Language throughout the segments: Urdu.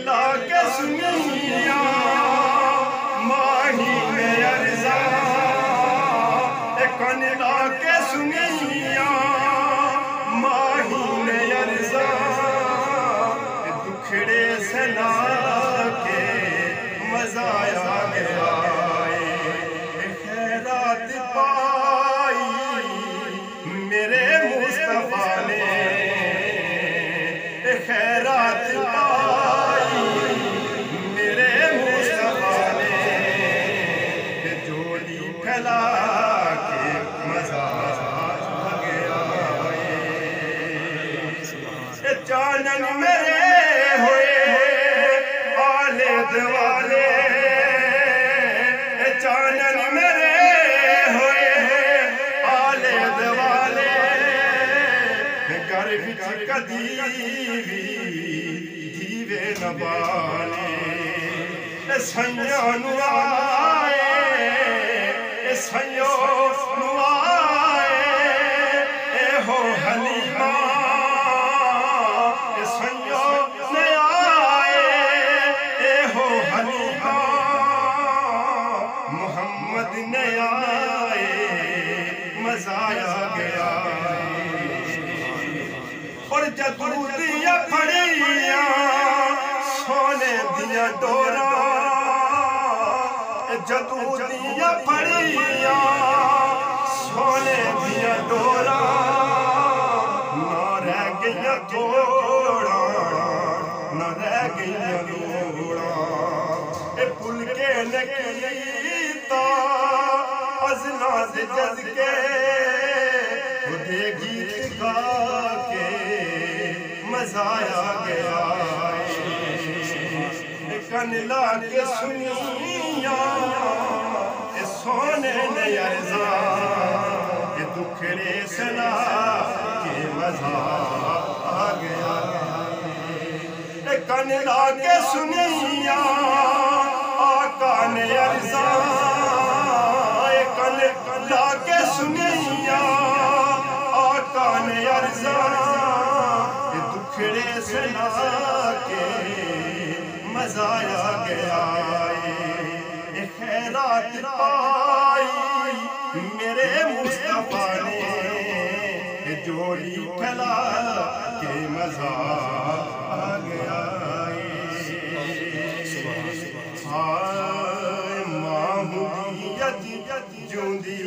لا کے سنیا ماہی نے عرضا کن لا کے سنیا ماہی نے عرضا دکھڑے سے لا کے مزہ آ گیا خیرات پائی میرے مصطفیٰ نے خیرات پائی میرے مصطفیٰ نے جوڑی پھیلا کے مزہ آ گیا چانن میرے ہوئے آلے دوالے چانن میرے ہوئے آلے دوالے گھر وچ کدی دیوے نہ بالے سیاں نو آئے سیاں نو آئے اے ہو حلیمہ سیاں نے آئے اے ہو حلیمہ محمد نے آئے مزہ آ گیا اور جدو دیا پھڑیاں سونے دیا ڈورا جدو دیا پھڑیاں سونے دیا ڈورا نہ رہ گیا جوڑا نہ رہ گیا جوڑا اے پل کے نکیتا ازنا سے جز کے خودے گیت گا کے مزہ آ گیا کن لا کے سنیا سونے نے عرضا دکھڑے سے لا کے مزہ آ گیا کن لا کے سنیا آقا نے عرضا کن لا کے سنیا آقا نے عرضا دکھڑے سے لا کے مزہ آ گیا خیرات پائی میرے مصطفیٰ نے جوڑی پھیلا کے مزہ آ گیا ہائے ماہویت جوندی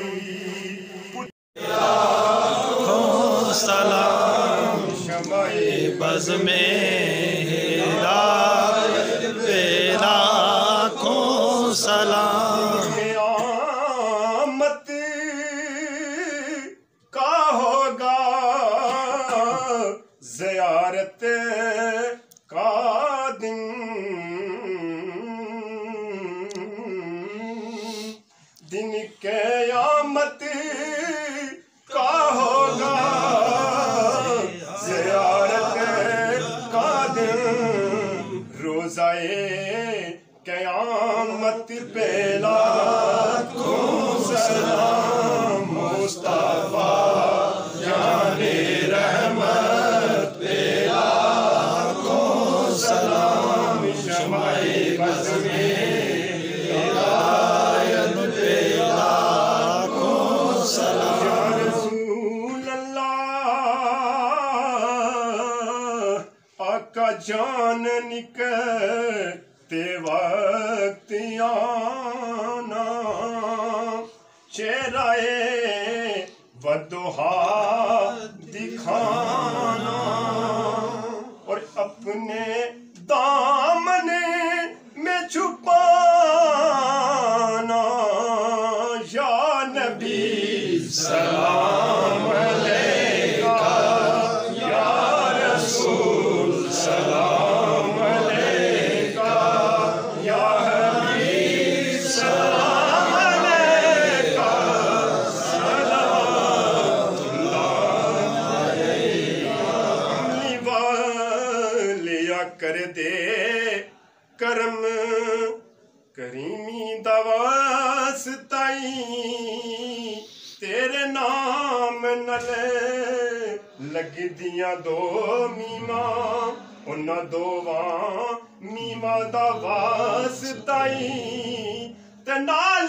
سلام شمع بز میں سلام قیامت کا ہوگا زیارت کا دن دن قیامت کا ہوگا زیارت کا دن روزائے قیامت پہ لاکھوں سلام مصطفیٰ جان رحمت پہ لاکھوں سلام شمع بز میں ہدایت پہ لاکھوں سلام یا رسول اللہ آقا جان نکل تے وقت آنا چہرہ وضحا دکھانا اور اپنے دامن میں چھپانا یا نبی سلام علیکہ یا رسول سلام کر دے کرم کریمی دواسطائی تیرے نام نلے لگ دیاں دو میماں انہاں دوواں یتیماں دا واسطائی تے نال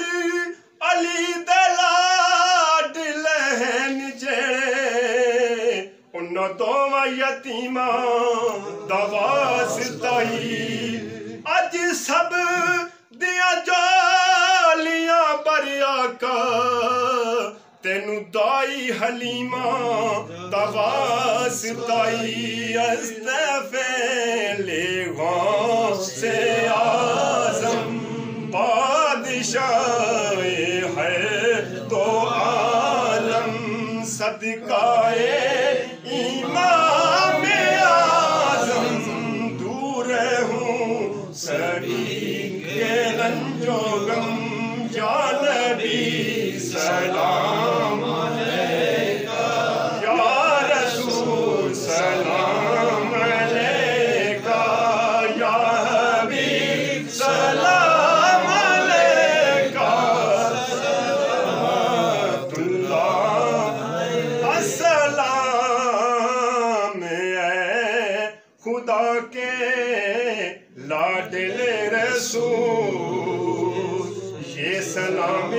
علی دے لاڈ لہن جڑے انہاں دوواں یتیماں دا واسطائی اج سب دیاں جالیاں پر آقا تینو دائی حلیمہ دا واسطائی استفین لے غوث اعظم بادشاہ ہے تو عالم صدقائے امام اعظم دور ہوں سبھی کے رنج و غم یا نبی سلام علیکہ یا رسول سلام علیکہ یا حبیب سلام علیکہ صلوات اللہ السلام اے خدا کے لاڈلے رسول یہ سلام